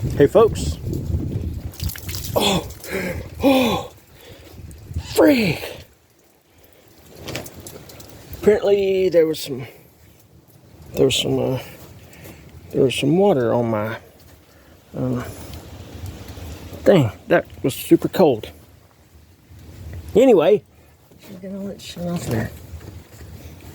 Hey folks. Oh, freak. Apparently there was some water on my thing. That was super cold. Anyway, she's gonna let shut off there.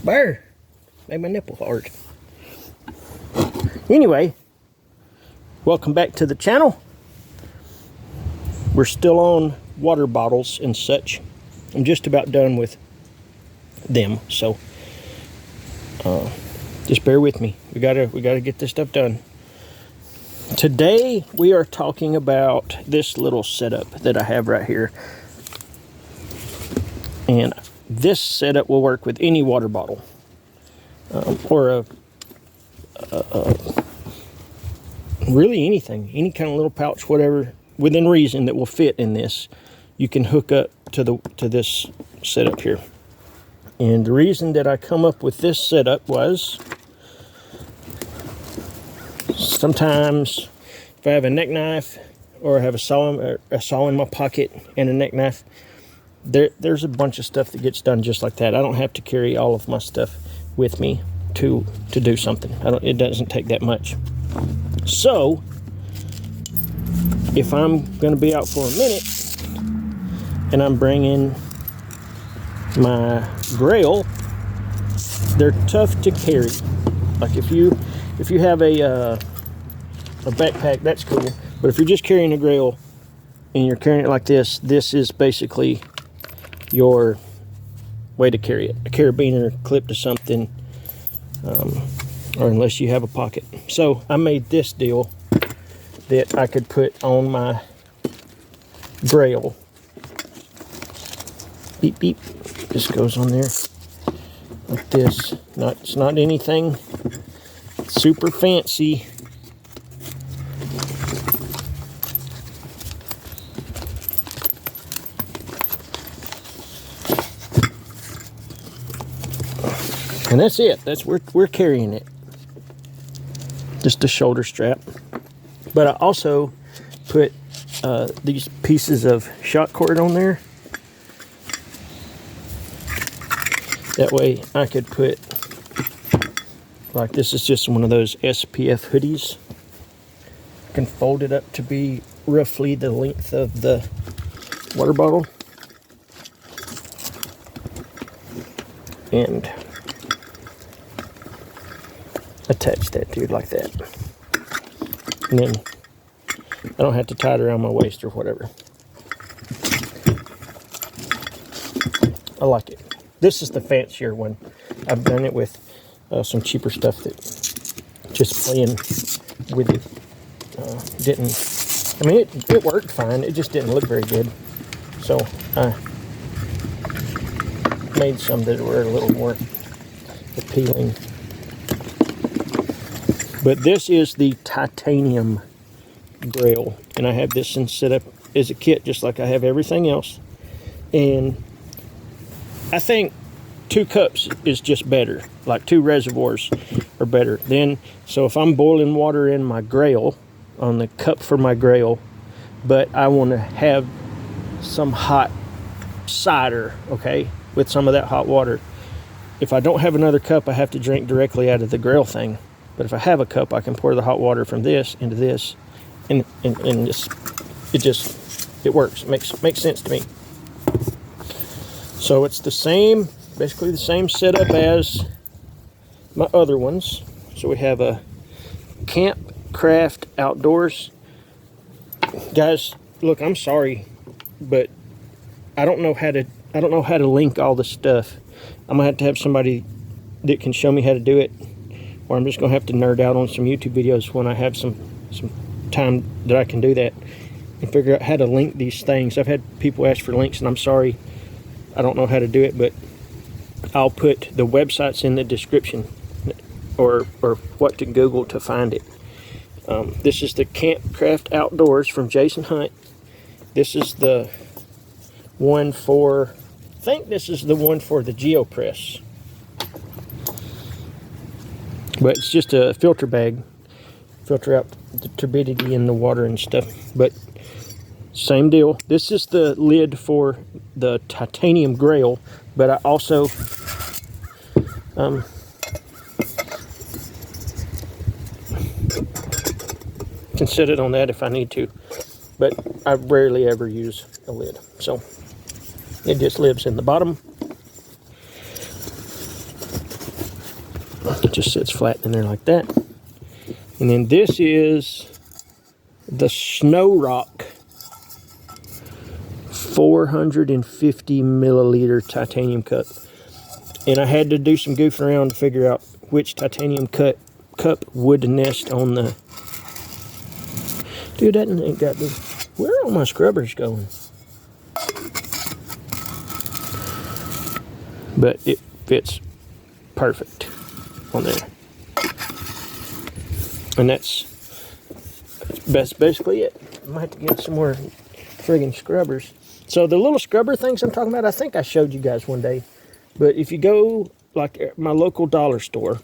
Bear made my nipple hard. Anyway, welcome back to the channel. We're still on water bottles and such. I'm just about done with them, so just bear with me. We gotta get this stuff done. Today we are talking about this little setup that I have right here, and this setup will work with any water bottle or really anything, any kind of little pouch, whatever within reason that will fit in this. You can hook up to this setup here. And the reason that I come up with this setup was sometimes if I have a neck knife or I have a saw in my pocket and a neck knife, there's a bunch of stuff that gets done just like that. I don't have to carry all of my stuff with me to do something. It doesn't take that much. So if I'm going to be out for a minute and I'm bringing my Grayl, they're tough to carry. Like if you have a backpack, that's cool. But if you're just carrying a Grayl and you're carrying it like this, this is basically your way to carry it. A carabiner clipped to something, or unless you have a pocket. So I made this deal that I could put on my Grayl. Beep beep. This goes on there like this. It's not anything super fancy. And that's it. We're carrying it. Just a shoulder strap. But I also put these pieces of shot cord on there. That way I could put, like, this is just one of those SPF hoodies. I can fold it up to be roughly the length of the water bottle. And attach that dude like that. And then I don't have to tie it around my waist or whatever. I like it. This is the fancier one. I've done it with some cheaper stuff that just playing with it didn't. I mean, it worked fine. It just didn't look very good. So I made some that were a little more appealing. But this is the titanium Grayl, and I have this in set up as a kit just like I have everything else. And I think 2 cups is just better, like 2 reservoirs are better. Then, so if I'm boiling water in my Grayl, on the cup for my Grayl, but I want to have some hot cider, okay, with some of that hot water. If I don't have another cup, I have to drink directly out of the Grayl thing. But if I have a cup, I can pour the hot water from this into this, and it works. It makes sense to me. So it's the same, basically the same setup as my other ones. So we have a Campcraft Outdoors. Guys, look, I'm sorry, but I don't know how to link all the stuff. I'm gonna have to have somebody that can show me how to do it, or I'm just gonna have to nerd out on some YouTube videos when I have some time that I can do that and figure out how to link these things. I've had people ask for links, and I'm sorry, I don't know how to do it, but I'll put the websites in the description, or what to Google to find it. This is the Campcraft Outdoors from Jason Hunt. This is the one for, I think this is the one for the geo-press. But it's just a filter bag. filter out the turbidity in the water and stuff. But same deal. This is the lid for the titanium Grayl, but I also can set it on that if I need to, but I rarely ever use a lid, so it just lives in the bottom. It just sits flat in there like that. And then this is the Snow Rock 450 milliliter titanium cup, and I had to do some goofing around to figure out which titanium cup would nest on the. Dude, that ain't got the. Where are all my scrubbers going? But it fits perfect on there, and that's basically it. I might have to get some more friggin' scrubbers. So the little scrubber things I'm talking about, I think I showed you guys one day. But if you go like my local dollar store,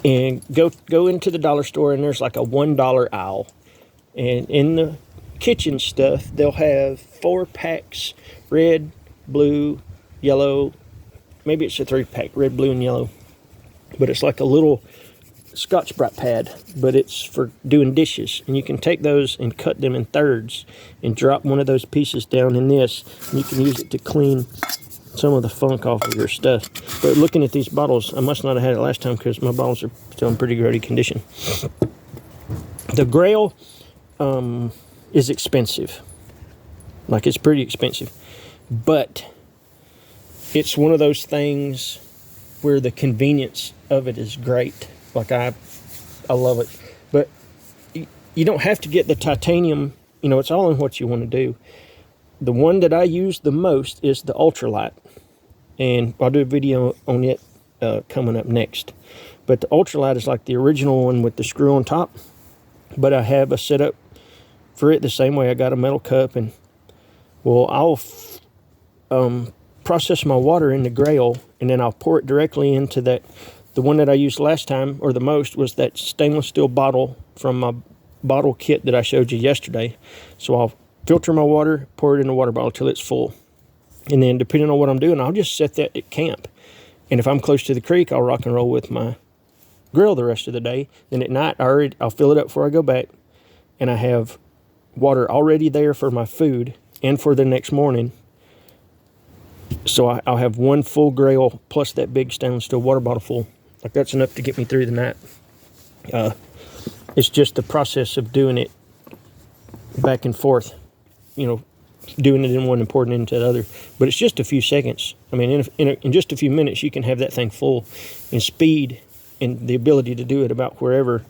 and go into the dollar store, and there's like a $1 aisle, and in the kitchen stuff they'll have 4 packs: red, blue, yellow. Maybe it's a 3-pack: red, blue, and yellow. But it's like a little Scotch-Brite pad, but it's for doing dishes, and you can take those and cut them in thirds and drop one of those pieces down in this, and you can use it to clean some of the funk off of your stuff. But looking at these bottles, I must not have had it last time because my bottles are still in pretty grody condition. The Grayl is expensive. Like, it's pretty expensive, but it's one of those things where the convenience of it is great. Like, I love it. But you don't have to get the titanium. You know, it's all in what you want to do. The one that I use the most is the ultralight, and I'll do a video on it coming up next. But the ultralight is like the original one with the screw on top, but I have a setup for it the same way. I got a metal cup, and well, I'll process my water in the Grayl, and then I'll pour it directly into that. The one that I used last time, or the most, was that stainless steel bottle from my bottle kit that I showed you yesterday. So I'll filter my water, pour it in the water bottle till it's full. And then depending on what I'm doing, I'll just set that at camp. And if I'm close to the creek, I'll rock and roll with my Grayl the rest of the day. Then at night, I'll fill it up before I go back. And I have water already there for my food and for the next morning. So I'll have one full Grayl plus that big stainless steel water bottle full. Like, that's enough to get me through the night. It's just the process of doing it back and forth, you know, doing it in one and pouring it into the other. But it's just a few seconds. I mean, in just a few minutes, you can have that thing full. And speed and the ability to do it about wherever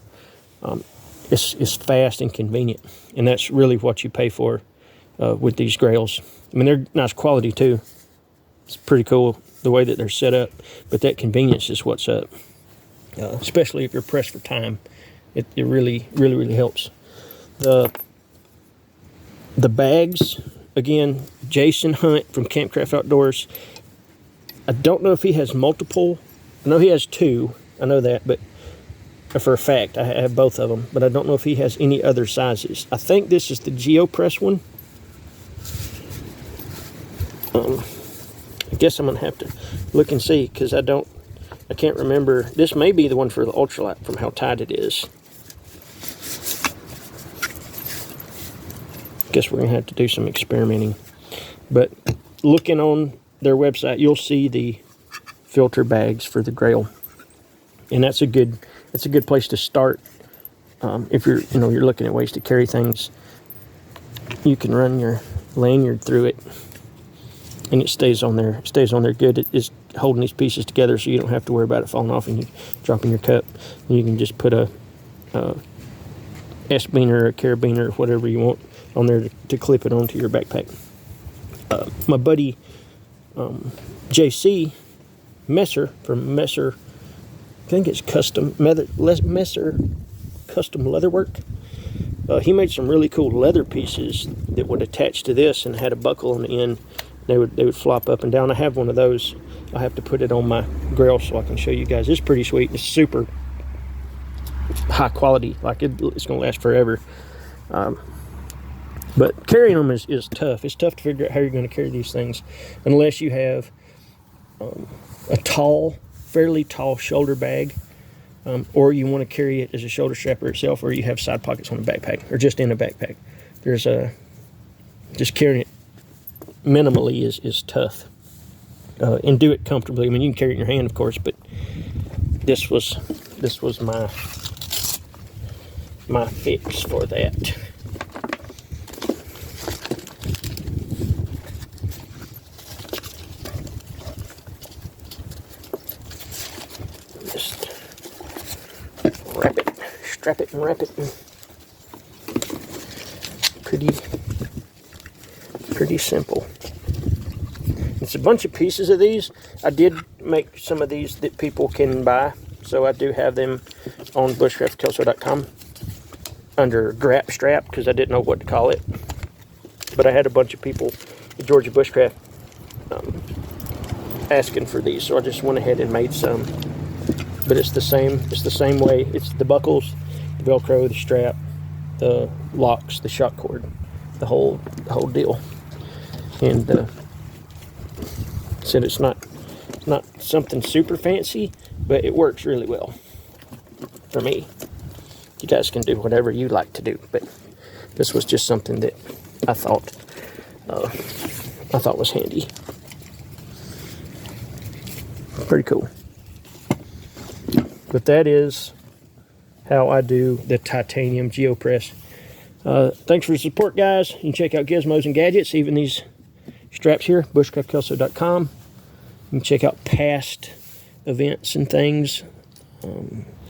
is fast and convenient. And that's really what you pay for with these Grayls. I mean, they're nice quality too. It's pretty cool the way that they're set up, but that convenience is what's up. Especially if you're pressed for time, it really helps. The bags, again, Jason Hunt from Campcraft Outdoors. I don't know if he has multiple. I know he has 2. I know that, but for a fact, I have both of them. But I don't know if he has any other sizes. I think this is the geo-press one. I guess I'm gonna have to look and see, because I can't remember. This may be the one for the ultralight from how tight it is. Guess we're gonna have to do some experimenting. But looking on their website, you'll see the filter bags for the Grayl, and that's a good place to start. If you're looking at ways to carry things, you can run your lanyard through it, and it stays on there. It stays on there good. It is holding these pieces together, so you don't have to worry about it falling off and you dropping your cup. And you can just put a S-bean or a carabiner or whatever you want on there to clip it onto your backpack. My buddy JC Messer from Messer, I think it's Messer Custom Leatherwork. He made some really cool leather pieces that would attach to this and had a buckle on the end. They would flop up and down. I have one of those. I have to put it on my Grayl so I can show you guys. It's pretty sweet. It's super high quality, like it's going to last forever. But carrying them is tough. It's tough to figure out how you're going to carry these things unless you have a fairly tall shoulder bag, or you want to carry it as a shoulder strapper itself, or you have side pockets on a backpack, or just in a backpack. Just carrying it minimally is tough, and do it comfortably. I mean, you can carry it in your hand, of course, but this was my fix for that. Just wrap it, strap it, and wrap it. And pretty simple. It's a bunch of pieces of these. I did make some of these that people can buy, so I do have them on bushcraftkelso.com under Grap strap, because I didn't know what to call it. But I had a bunch of people at Georgia Bushcraft asking for these, so I just went ahead and made some. But it's the same way. It's the buckles, the Velcro, the strap, the locks, the shock cord, the whole deal. And said it's not something super fancy, but it works really well for me. You guys can do whatever you like to do, but this was just something that I thought was handy. Pretty cool. But that is how I do the titanium geo-press. Thanks for the support, guys. You can check out Gizmos and Gadgets, even these straps here, bushcraftkelso.com. You can check out past events and things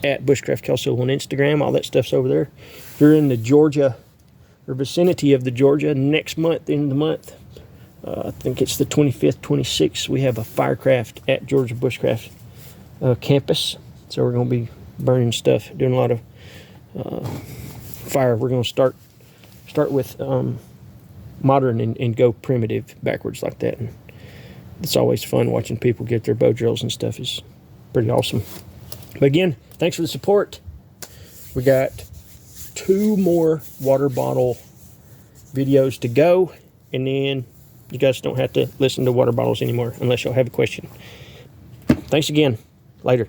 at Bushcraft Kelso on Instagram. All that stuff's over there. If you're in the Georgia or vicinity of the Georgia next month, end of the month, I think it's the 25th, 26th, we have a Firecraft at Georgia Bushcraft campus. So we're going to be burning stuff, doing a lot of fire. We're going to start with modern and go primitive backwards like that. And it's always fun watching people get their bow drills and stuff. Is pretty awesome. But again, thanks for the support. We got 2 more water bottle videos to go, and then you guys don't have to listen to water bottles anymore unless y'all have a question. Thanks again. Later.